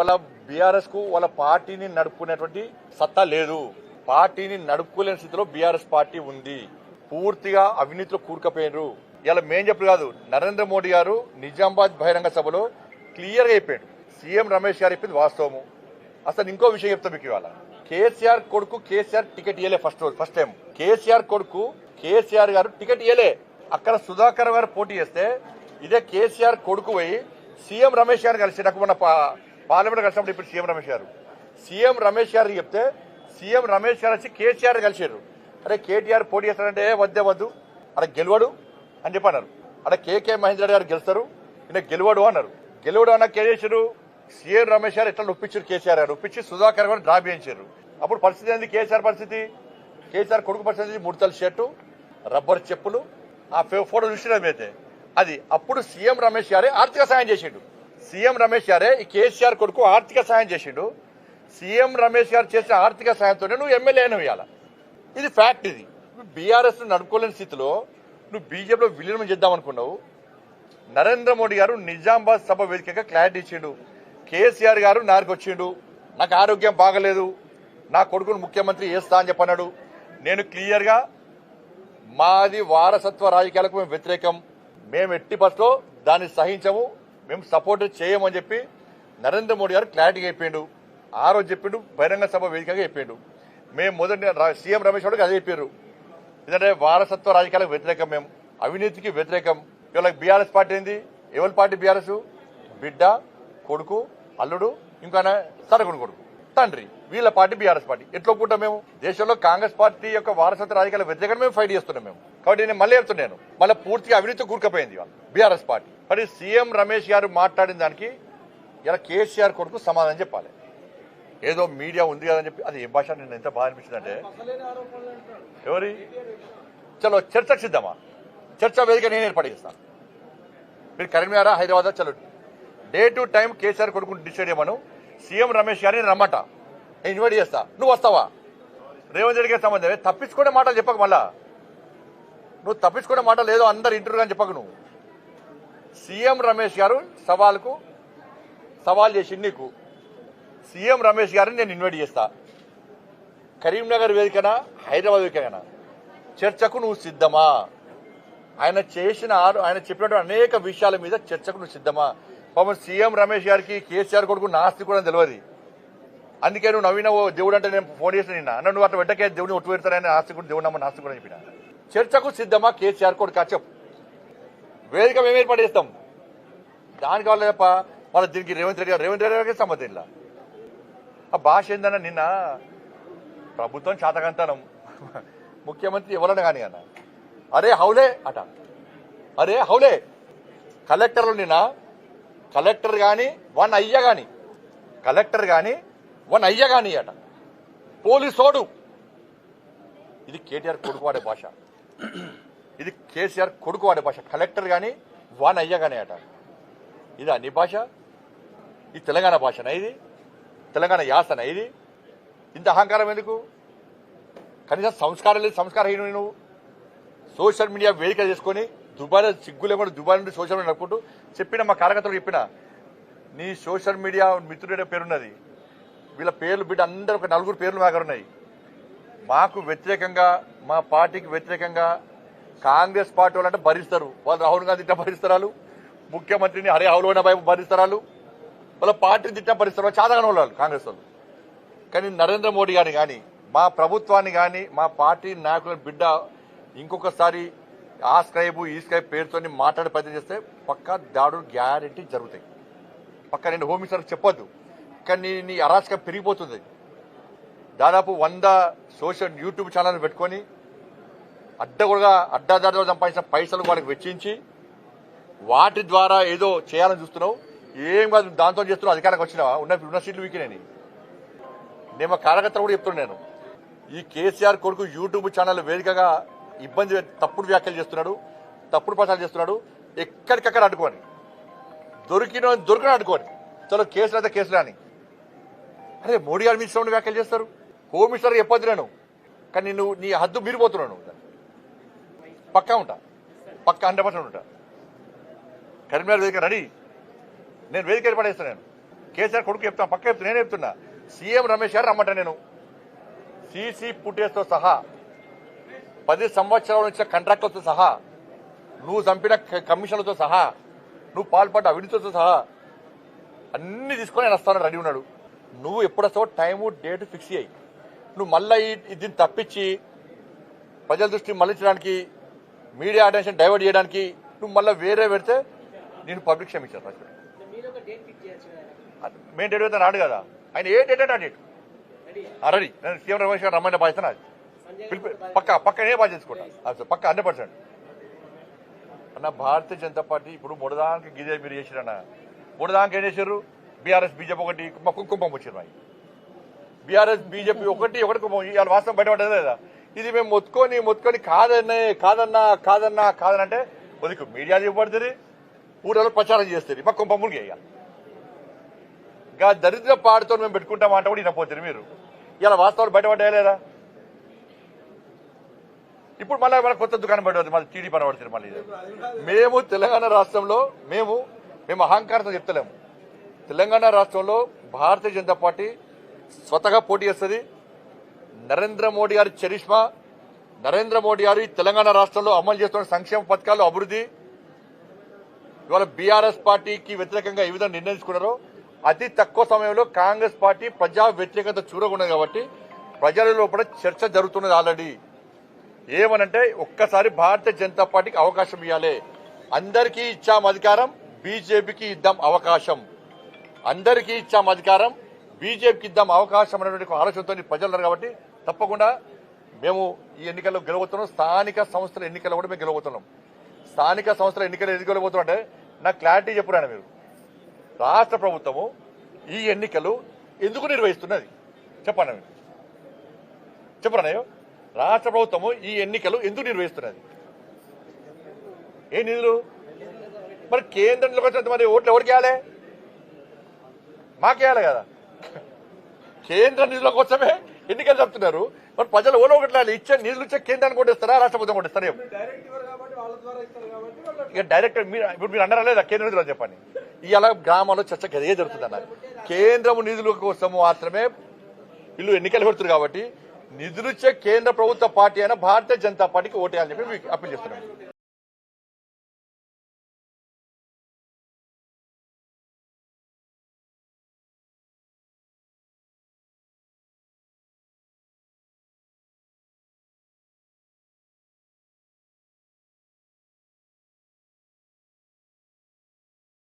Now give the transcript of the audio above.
వాళ్ళ బీఆర్ఎస్ కు వాళ్ళ పార్టీని నడుపుకునేటువంటి సత్తా లేదు. పార్టీని నడుపుకోలేని స్థితిలో బీఆర్ఎస్ పార్టీ ఉంది. పూర్తిగా అవినీతిలో కూరుకుపోయినారు. ఇలా మేం చెప్పు కాదు, నరేంద్ర మోడీ గారు నిజామాబాద్ బహిరంగ సభలో క్లియర్ గా చెప్పాడు. సీఎం రమేష్ గారు చెప్పింది వాస్తవము. అసలు ఇంకో విషయం చెప్తా మీకు. ఇవాళ కేసీఆర్ కొడుకు కేసీఆర్ టికెట్ ఇయ్యలే. ఫస్ట్ టైం కేసీఆర్ కొడుకు కేసీఆర్ గారు టికెట్ ఇయ్యలే. అక్కడ సుధాకర్ గారు పోటీ చేస్తే ఇదే కేసీఆర్ కొడుకు పోయి సీఎం రమేష్ గారు కలిసి, నాకు మొన్న పార్లమెంట్ కలిసినప్పుడు ఇప్పుడు సీఎం రమేష్ గారు చెప్తే సీఎం రమేష్ గారు వచ్చి కేసీఆర్ కలిసారు. అరే కేటీఆర్ పోటీ చేస్తారంటే వద్దు అక్కడ గెలవడు అని చెప్పి అన్నారు. అక్కడ కేకే మహేందర్ గారు గెలుస్తారు, ఈయన గెలవడు అన్నారు. గెలవడు అన్న కేసీఆర్ సీఎం రమేష్ గారు ఎట్లా ఒప్పించారు, కేసీఆర్ గారు ఒప్పించి సుధాకర్ గారు డ్రా చేయించారు. అప్పుడు పరిస్థితి ఏంది? కేసీఆర్ పరిస్థితి, కేసీఆర్ కొడుకు పరిస్థితి ముడతల షర్టు, రబ్బర్ చెప్పులు, ఆ ఫోటో చూసినమైతే అది. అప్పుడు సీఎం రమేష్ గారే ఆర్థిక సాయం చేసిండు. సీఎం రమేష్ గారే ఈ కేసీఆర్ కొడుకు ఆర్థిక సాయం చేసిండు. సీఎం రమేష్ గారు చేసిన ఆర్థిక సాయంతోనే నువ్వు ఎమ్మెల్యే అయినవు. ఇవాళ ఇది ఫ్యాక్ట్. ఇది బీఆర్ఎస్ నడుపుకోలేని స్థితిలో నువ్వు బీజేపీలో విలీనం చేద్దామనుకున్నావు. నరేంద్ర మోడీ గారు నిజామాబాద్ సభ వేదికగా క్లారిటీ ఇచ్చిండు. కేసీఆర్ గారు నారికి వచ్చిండు, నాకు ఆరోగ్యం బాగలేదు, నా కొడుకును ముఖ్యమంత్రి చేస్తా అని చెప్పన్నాడు. నేను క్లియర్ గా మాది వారసత్వ రాజకీయాలకు మేము వ్యతిరేకం, మేము ఎట్టి బస్లో దాన్ని సహించము, మేము సపోర్ట్ చేయమని చెప్పి నరేంద్ర మోడీ గారు క్లారిటీగా చెప్పిండు. ఆ రోజు చెప్పిండు, బహిరంగ సభ వేదికగా చెప్పిండు. మేము మొదటి సీఎం రమేష్ గారికి అదే చెప్పారు. ఎందుకంటే వారసత్వ రాజకీయాలకు వ్యతిరేకం, మేము అవినీతికి వ్యతిరేకం. ఇవాళ బీఆర్ఎస్ పార్టీ ఏంది? ఎవరి పార్టీ బీఆర్ఎస్? బిడ్డ, కొడుకు, అల్లుడు, ఇంకా సరకుడు కొడుకు, తండ్రి, వీళ్ళ పార్టీ బీఆర్ఎస్ పార్టీ. ఎట్లా ఒప్పుకుంటాం మేము? దేశంలో కాంగ్రెస్ పార్టీ యొక్క వారసత్వ రాజకీయాల వ్యతిరేకంగా మేము ఫైట్ చేస్తున్నాం మేము. కాబట్టి నేను మళ్ళీ చెప్తున్నాను, మళ్ళీ పూర్తిగా అవినీతి కూరుకుపోయింది ఇవాళ బీఆర్ఎస్ పార్టీ. మరి సీఎం రమేష్ గారు మాట్లాడిన దానికి ఇలా కేసీఆర్ కొడుకు సమాధానం చెప్పాలి. ఏదో మీడియా ఉంది కదని చెప్పి అది ఏ భాష నేను ఎంత బాగా అనిపించిందంటే, ఎవరి చలో చర్చకు సిద్ధమా? చర్చ వేదిక నేను ఏర్పాటు చేస్తాను. మీరు కరీంనగర్, హైదరాబాద్ చలో డే టు టైం కేసీఆర్ కొడుకుని డిసైడ్ చేయమను. సీఎం రమేష్ గారిని రమ్మట, నేను ఇన్వైట్ చేస్తా. నువ్వు వస్తావా? రేవంత్ రెడ్డి గారి సంబంధమే. తప్పించుకునే మాటలు చెప్పక, మళ్ళా నువ్వు తప్పించుకునే మాటలు ఏదో అందరు ఇంటర్వ్యూ అని చెప్పక. నువ్వు సీఎం రమేష్ గారు సవాల్ చేసింది నీకు. సీఎం రమేష్ గారిని నేను ఇన్వైట్ చేస్తా. కరీంనగర్ వేదికనా, హైదరాబాద్ వేదికనా, చర్చకు నువ్వు సిద్ధమా? ఆయన చెప్పినటువంటి అనేక విషయాల మీద చర్చకు నువ్వు సిద్ధమా? పాపం సీఎం రమేష్ గారికి కేసీఆర్ కొడుకు నాస్తి కూడా తెలియదు. అందుకే నువ్వు నవ్వినవో దేవుడు అంటే నేను ఫోన్ చేసిన నిన్న అన్న, నువ్వు అట్లా వెంటకే దేవుడిని ఒట్టు పెడతారని ఆస్తి కూడా దేవుడు నమ్మ నాస్తి కూడా చెప్పిన. చర్చకు సిద్ధమా కేసీఆర్ కొడుకు? చెప్పు. వేదిక మేము ఏర్పాటు చేస్తాం. దానికి కావాలి తప్ప మళ్ళీ దీనికి రేవంత్ రెడ్డి గారికి సంబంధం ఇలా. ఆ భాష ఏందన్న, నిన్న ప్రభుత్వం చాతకంతనం, ముఖ్యమంత్రి ఎవరన్నా కానీ అన్న అరే హౌలే అట, అరే హౌలే. కలెక్టర్లు నిన్న కలెక్టర్ గాని వన్ అయ్య గాని, కలెక్టర్ గాని వన్ అయ్య గాని అట, పోలీసోడు. ఇది కేటీఆర్ కొడుకు వాడే భాష, ఇది కేసీఆర్ కొడుకు వాడే భాష. కలెక్టర్ గాని వన్ అయ్య గాని అట. ఇది అన్ని భాష? ఇది తెలంగాణ భాషనా? ఇది తెలంగాణ యాసనా? ఇది ఇంత అహంకారం ఎందుకు? కనీసం సంస్కారం లేదు. సంస్కారహీనుడు నువ్వు. సోషల్ మీడియా వేదిక చేసుకుని దుబాయ్ సిగ్గులేకుండా దుబాయ్ నుండి సోషల్ మీడియా నడుపుకుంటూ చెప్పిన మా కార్యకర్తలు చెప్పిన, నీ సోషల్ మీడియా మిత్రుడే పేరున్నది, వీళ్ళ పేర్లు బిడ్డ అందరూ ఒక 4 పేర్లు మా దగ్గర ఉన్నాయి. మాకు వ్యతిరేకంగా, మా పార్టీకి వ్యతిరేకంగా కాంగ్రెస్ పార్టీ వాళ్ళంటే భరిస్తారు. వాళ్ళు రాహుల్ గాంధీ తిట్ట భరిస్తారు, ముఖ్యమంత్రిని హరే హౌలోన భరిస్తారు, వాళ్ళ పార్టీని తిట్ట భరిస్తారు. చాలాగానే వాళ్ళు కాంగ్రెస్ వాళ్ళు. కానీ నరేంద్ర మోడీ గారిని కానీ, మా ప్రభుత్వాన్ని కానీ, మా పార్టీ నాయకుల బిడ్డ ఇంకొకసారి ఆ స్క్రైబ్ ఈ స్క్రైబ్ పేరుతో మాట్లాడే ప్రయత్నం చేస్తే పక్కా దాడులు గ్యారెంటీ జరుగుతాయి. పక్కా నేను హోమ్ మినిస్టర్ చెప్పొద్దు, కానీ నీ అరాచకం పెరిగిపోతుంది. దాదాపు 100 సోషల్ యూట్యూబ్ ఛానల్ పెట్టుకొని అడ్డదారులు సంపాదించిన పైసలు వాళ్ళకి వెచ్చించి వాటి ద్వారా ఏదో చేయాలని చూస్తున్నావు. ఏం కాదు, దాంతో చేస్తున్నావు. అధికారానికి వచ్చినావా? ఉన్న సీట్లు వీకినాయి. నేను మా కార్యకర్తలు కూడా చెప్తున్నాను, ఈ కేసీఆర్ కొడుకు యూట్యూబ్ ఛానల్ వేదికగా ఇబ్బంది, తప్పుడు వ్యాఖ్యలు చేస్తున్నాడు, తప్పుడు ప్రచారం చేస్తున్నాడు. ఎక్కడికక్కడ అడ్డుకోని, దొరికిన అడ్డుకోని, చలో కేసులు అయితే కేసులు అని. అరే మోడీ గారి మీద వ్యాఖ్యలు చేస్తారు. హోమ్ మినిస్టర్ చెప్పొద్దు నేను, కానీ నువ్వు నీ హద్దు మీరిపోతున్నావు. పక్కా ఉంటా, పక్కా 100% ఉంటా. కరీంనగర్ వేదిక రెడీ, నేను వేదిక ఏర్పాటు చేస్తాను. నేను కేసీఆర్ కొడుకు చెప్తాను, పక్క చెప్తున్నా, నేను చెప్తున్నా. సీఎం రమేష్ గారు రమ్మంటా నేను. సీసీ ఫుటేజ్తో సహా 10 సంవత్సరాల నుంచి కాంట్రాక్టులతో సహా, నువ్వు చంపిన కమిషన్లతో సహా, నువ్వు పాల్పడ్డ అవినీతితో సహా అన్ని తీసుకొని ఆయన వస్తానని రెడీ ఉన్నాడు. నువ్వు ఎప్పుడు వస్తావో టైము డేట్ ఫిక్స్ అయ్యి, నువ్వు మళ్ళీ దీన్ని తప్పించి ప్రజల దృష్టి మళ్లించడానికి, మీడియా అటెన్షన్ డైవర్ట్ చేయడానికి నువ్వు మళ్ళీ వేరే పెడితే నేను పబ్లిక్ క్షమించాను. మెయిన్ డేట్ అయితే రాడు కదా ఆయన. ఏ డేట్ అంటే ఆ డేట్ రెడీ. నేను సీఎం రమేష్ గారు రమ్మని బాధ్యత నాది. పక్క నేను బాధ్యత చేసుకుంటా పక్క 100%. అన్న భారతీయ జనతా పార్టీ ఇప్పుడు మొదదానికి గిదే మీరు చేసిరన్న. మొదదానికి ఏం చేశారు? బీఆర్ఎస్ బీజేపీ ఒకటి కుంభం వచ్చారు. మరి బీఆర్ఎస్ బీజేపీ ఒకటి కుంభం. ఇవాళ వాస్తవం బయటపడ్డది లేదా? ఇది మేము మొత్తుకొని కాదనంటే వదికు మీడియా చెప్పబడుతుంది, ఊళ్ళలో ప్రచారం చేస్తుంది, మా కుంభములు చేయాలి. ఇంకా దరిద్ర పాడుతో మేము పెట్టుకుంటాం అంటే కూడా వినపోతుంది మీరు. ఇలా వాస్తవాలు బయటపడ్డాయా లేదా? ఇప్పుడు మళ్ళీ మన కొత్త దుకాణం పడవచ్చు, మళ్ళీ టీడీ పని పడుతుంది. మళ్ళీ మేము తెలంగాణ రాష్ట్రంలో మేము అహంకారంతో చెప్తలేము. తెలంగాణ రాష్ట్రంలో భారతీయ జనతా పార్టీ స్వతగా పోటీ చేస్తుంది. నరేంద్ర మోడీ గారి చరిష్మా, నరేంద్ర మోడీ గారు తెలంగాణ రాష్ట్రంలో అమలు చేస్తున్న సంక్షేమ పథకాలు, అభివృద్ధి, ఇవాళ బీఆర్ఎస్ పార్టీకి వ్యతిరేకంగా ఏ విధంగా నిర్ణయించుకున్నారో అతి తక్కువ సమయంలో కాంగ్రెస్ పార్టీ ప్రజా వ్యతిరేకత చూరగొన్నది. కాబట్టి ప్రజల లోపల చర్చ జరుగుతున్నది ఆల్రెడీ. ఏమనంటే ఒక్కసారి భారతీయ జనతా పార్టీకి అవకాశం ఇవ్వాలి. అందరికీ ఇచ్చాం అధికారం, బీజేపీకి ఇద్దాం అవకాశం. అందరికీ ఇచ్చాం అధికారం, బీజేపీకి ఇద్దాం అవకాశం అనేటువంటి ఆలోచనతో ప్రజలు ఉన్నారు. కాబట్టి తప్పకుండా మేము ఈ ఎన్నికల్లో గెలవబోతున్నాం. స్థానిక సంస్థల ఎన్నికల్లో కూడా మేము గెలవబోతున్నాం. స్థానిక సంస్థల ఎన్నికలు ఎందుకు గెలవబోతున్నాం అంటే నాకు క్లారిటీ చెప్పురాను మీరు. రాష్ట్ర ప్రభుత్వము ఈ ఎన్నికలు ఎందుకు నిర్వహిస్తున్నది చెప్పండి మీరు. చెప్పరానయ్యో, రాష్ట్ర ప్రభుత్వము ఈ ఎన్నికలు ఎందుకు నిర్వహిస్తున్నది? ఏ నిధులు? మరి కేంద్రంలోకి వచ్చినంత మరి ఓట్లు ఎవరికి వేయాలి? మాకేయాలి కదా. కేంద్ర నిధుల కోసమే ఎన్నికలు చెప్తున్నారు. మరి ప్రజలు ఓలో ఒకటి ఇచ్చే నిధులు ఇచ్చే కేంద్రాన్ని కొట్టిస్తారా, రాష్ట్ర ప్రభుత్వం కొట్టిస్తారా? ఇక డైరెక్ట్ ఇప్పుడు మీరు అన్నారా లేదా కేంద్ర నిధులు చెప్పండి. ఇవాళ గ్రామాల్లో చర్చ గదే జరుగుతుంది అన్నారు. కేంద్రం నిధుల కోసం మాత్రమే వీళ్ళు ఎన్నికలు పెడుతున్నారు. కాబట్టి నిధులు ఇచ్చే కేంద్ర ప్రభుత్వ పార్టీ అయినా భారతీయ జనతా పార్టీకి ఓటేయాలని చెప్పి మీకు అప్పీల్ చేస్తున్నాం.